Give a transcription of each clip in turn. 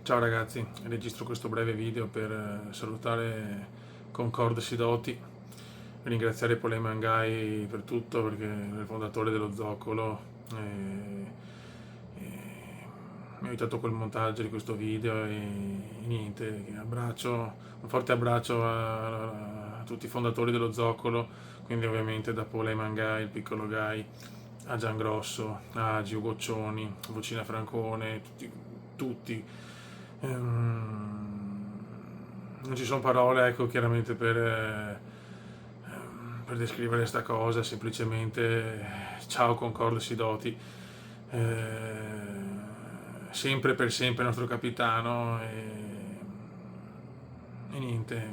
Ciao ragazzi, registro questo breve video per salutare Concord Sidoti, ringraziare Pole Mangai per tutto perché è il fondatore dello Zoccolo e mi ha aiutato col montaggio di questo video e niente, un forte abbraccio a tutti i fondatori dello Zoccolo, quindi ovviamente da Pole Mangai, il piccolo Gai, a Giangrosso, a Gio Goccioni, Vocina Francone, tutti. Non ci sono parole, ecco, chiaramente per descrivere questa cosa, semplicemente ciao Concord Sidoti, sempre per sempre il nostro capitano e niente.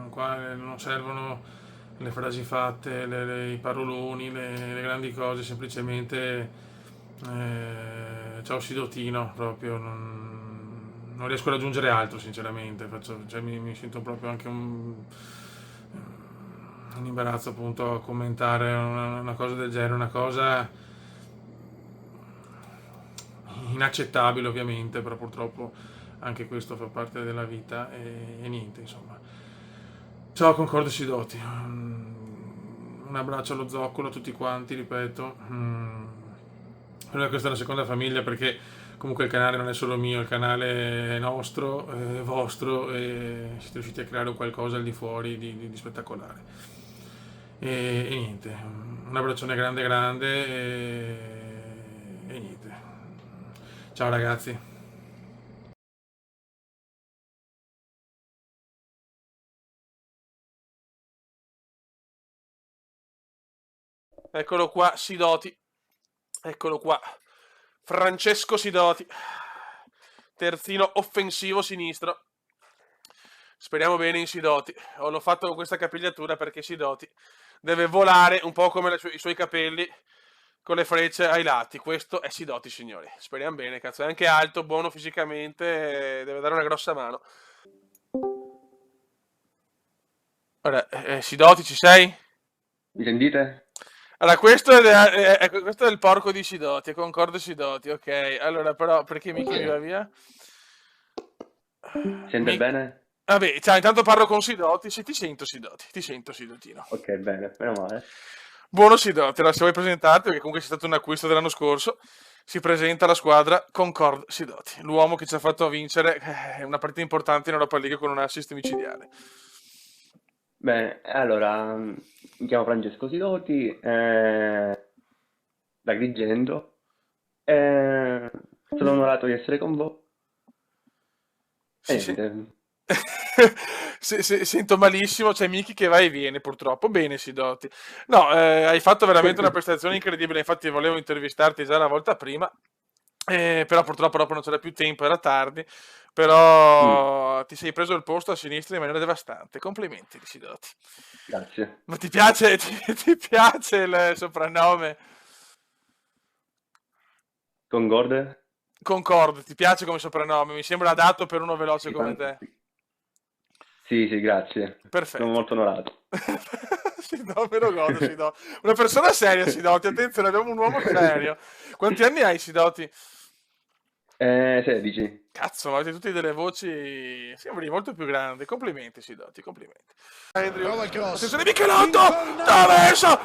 Qua non servono le frasi fatte, i paroloni, le grandi cose, semplicemente ciao Sidotino, proprio non riesco ad aggiungere altro sinceramente, mi sento proprio anche un imbarazzo appunto a commentare una cosa del genere, una cosa inaccettabile ovviamente, però purtroppo anche questo fa parte della vita e niente, insomma. Ciao Concordo Sidoti, un abbraccio allo Zoccolo a tutti quanti, ripeto. Per me questa è la seconda famiglia perché comunque il canale non è solo mio, il canale è nostro, è vostro e siete riusciti a creare un qualcosa al di fuori di spettacolare. E niente, un abbraccione grande grande e niente. Ciao ragazzi. Eccolo qua, Sidoti. Eccolo qua. Francesco Sidoti. Terzino offensivo sinistro. Speriamo bene in Sidoti. L'ho fatto con questa capigliatura perché Sidoti deve volare un po' come i suoi capelli con le frecce ai lati. Questo è Sidoti, signori. Speriamo bene, cazzo. È anche alto, buono fisicamente, deve dare una grossa mano. Ora, Sidoti, ci sei? Mi sentite? Allora, questo è il porco di Sidoti, è Concordo Sidoti, ok. Allora, però, perché Miki mi va via? Sente bene? Vabbè, cioè, intanto parlo con Sidoti, se ti sento Sidotino. Ok, bene, meno male. Buono Sidoti, allora se vuoi presentarti, perché comunque c'è stato un acquisto dell'anno scorso, si presenta la squadra Concord Sidoti, l'uomo che ci ha fatto vincere una partita importante in Europa League con un assist micidiale. Bene, allora, mi chiamo Francesco Sidoti, da Agrigento, sono onorato di essere con voi. Sì. Niente. Sento malissimo, c'è Miki che va e viene purtroppo. Bene Sidoti. No, hai fatto veramente una prestazione incredibile, infatti volevo intervistarti già la volta prima, però purtroppo dopo non c'era più tempo, era tardi, però ti sei preso il posto a sinistra in maniera devastante. Complimenti Sidoti. Grazie. Ma ti piace il soprannome? Concorde? Concord, ti piace come soprannome? Mi sembra adatto per uno veloce Sì, come te. Sì, grazie. Perfetto. Sono molto onorato. Me lo godo, Sidoti. Una persona seria, Sidoti. Attenzione, abbiamo un uomo serio. Quanti anni hai, Sidoti? 16. Cazzo, ma avete tutti delle voci. Sembri molto più grande. Complimenti, Sidoti, complimenti. Andrew. Attenzione, Michelotto! Traversa!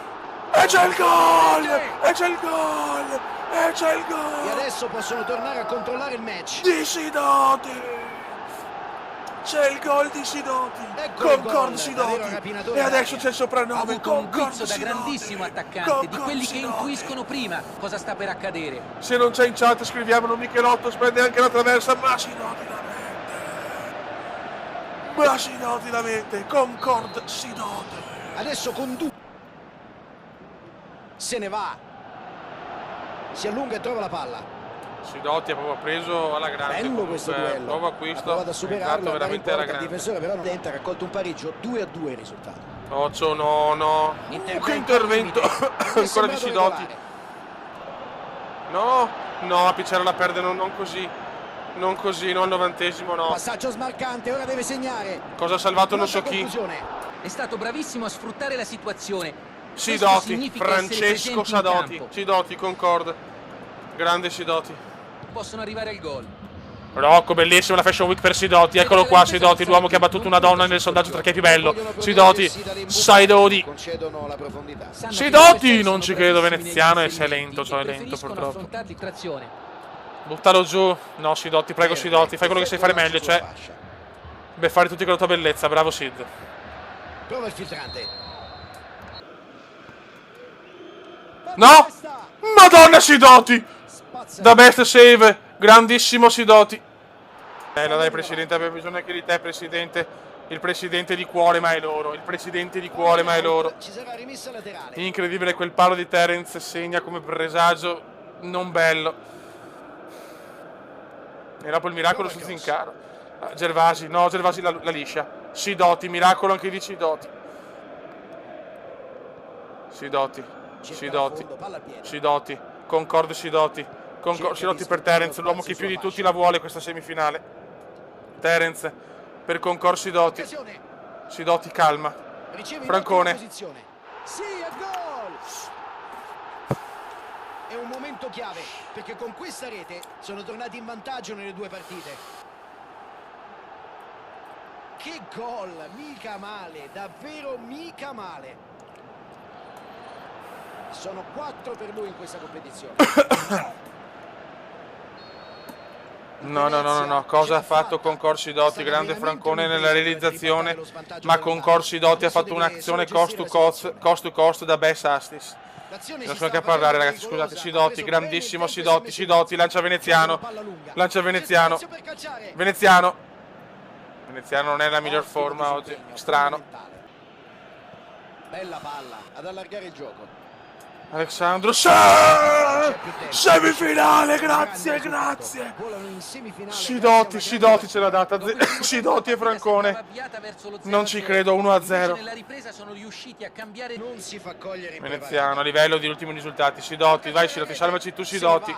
E c'è il gol! E c'è il gol! E c'è il gol! E adesso possono tornare a controllare il match. Di Sidoti! C'è il gol di Sidoti, Concord Sidoti, e adesso c'è il soprannome Concord da grandissimo attaccante, di quelli che intuiscono prima cosa sta per accadere. Se non c'è in chat scriviamolo, Michelotto prende anche la traversa, ma Sidoti la mente, Concord Sidoti. Adesso conduce, se ne va, si allunga e trova la palla. Sidoti ha proprio preso alla grande. Bello questo duello. Nuovo acquisto. Ha provato a superarlo, veramente alla il grande. difensore però dentro ha raccolto un pareggio, 2-2 il risultato. Occhio, no. Che intervento ancora di Sidoti. No, a Pizzerra la perde, non così. Non così, no al 90esimo, no. Passaggio smarcante, ora deve segnare. Cosa ha salvato non so chi. È stato bravissimo a sfruttare la situazione. Sidoti, Francesco Sidoti, Concord. Grande Sidoti. Possono arrivare al gol. Rocco, bellissima la fashion week per Sidoti. Eccolo qua, Sidoti, l'uomo che ha battuto una donna nel sondaggio tra chi è più bello. Sidoti, Saidodi. Concedono la profondità. Sidoti, non ci credo, veneziano, e sei lento, cioè lento purtroppo. Buttalo giù. No, Sidoti, prego Sidoti, fai quello che sai fare meglio, cioè beffare tutti con la tua bellezza, bravo Sid. Prova il filtrante. No! Madonna Sidoti! Da best save, grandissimo Sidoti. Bella dai presidente, abbiamo bisogno anche di te presidente. Il presidente di cuore ma è loro, il presidente di cuore ma è loro. Ci sarà rimessa laterale. Incredibile, quel palo di Terence segna come presagio non bello. Era poi il miracolo su Zincaro. Gervasi, no, Gervasi la liscia. Sidoti, miracolo anche di Sidoti. Sidoti, Sidoti, Sidoti, Concord Sidoti. Sidoti per Terence, l'uomo che più di tutti la vuole questa semifinale. Terence per Concord Sidoti. Sidoti calma. Francone. Sì, è gol! È un momento chiave, perché con questa rete sono tornati in vantaggio nelle due partite. Che gol! Mica male, davvero mica male. Sono 4 per lui in questa competizione. No, cosa ha fatto Concord Sidoti? Grande Francone nella realizzazione, ma Concord Sidoti ha fatto un'azione cost to cost da Bess Astis. Non so neanche a parlare, ragazzi, scusate. Sidoti, grandissimo Sidoti, Sidoti, lancia Veneziano, Veneziano non è la miglior forma oggi, strano. Bella palla, ad allargare il gioco. Alessandro, semifinale, grazie. Sidoti ce l'ha data, Sidoti e Francone. Non ci credo, 1-0. Nella ripresa sono riusciti a cambiare. Non si fa cogliere in Veneziano, a livello di ultimi risultati. Sidoti, vai Sidoti, salvaci tu Sidoti.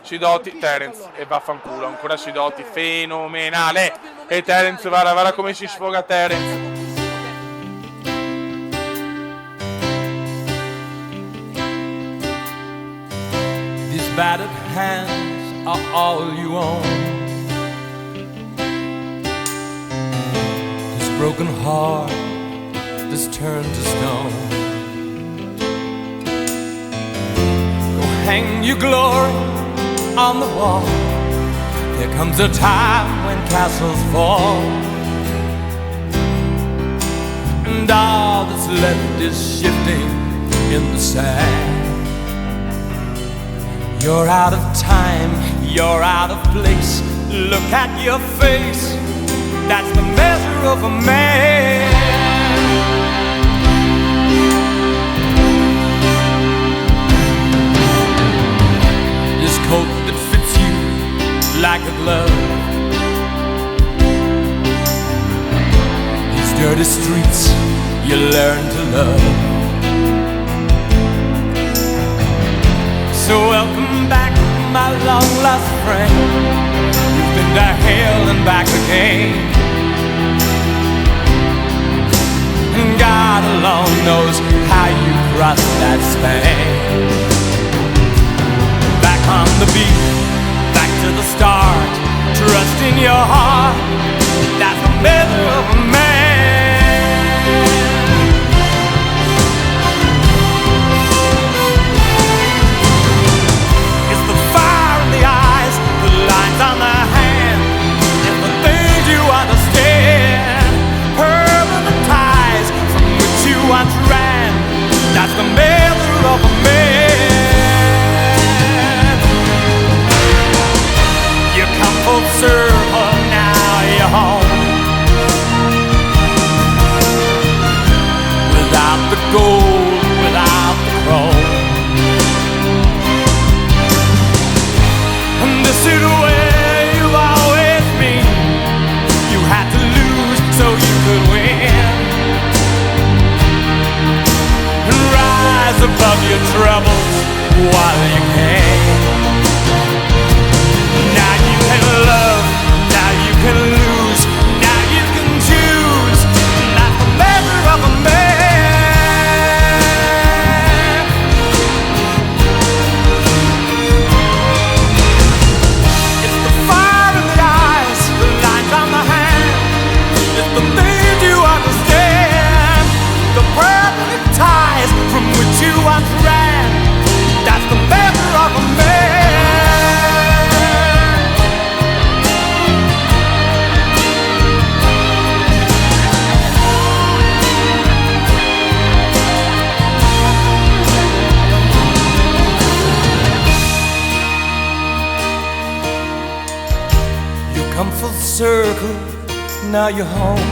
Sidoti, Terence e vaffanculo, ancora Sidoti, fenomenale. E Terence, guarda come si sfoga Terence. Battered hands are all you own. This broken heart is turned to stone. Go hang your glory on the wall. There comes a time when castles fall, and all that's left is shifting in the sand. You're out of time, you're out of place. Look at your face, that's the measure of a man. This coat that fits you like a glove, these dirty streets you learn to love. So welcome back, my long-lost friend. You've been to hell and back again, and God alone knows how you crossed that span. Back on the beat, back to the start. Trust in your heart, that's the measure of a man. On the hand, and the things you understand, permanent ties from which you once ran, that's the measure of a man. You come full circle, now you're home, without the gold, without the chrome. And this is where you've always been. You had to lose so you could win, and rise above your troubles while you can. Now you can love, now you can lose, now you can choose, and that's the measure of a man. circle, now you're home.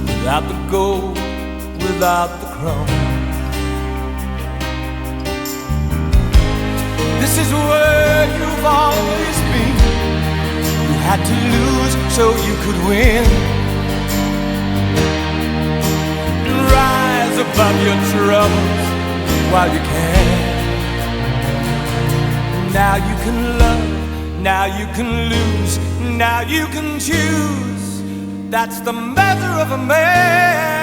Without the gold, without the crown. This is where you've always been. You had to lose so you could win. Rise above your troubles while you can. Now you can love, now you can lose, now you can choose. That's the measure of a man.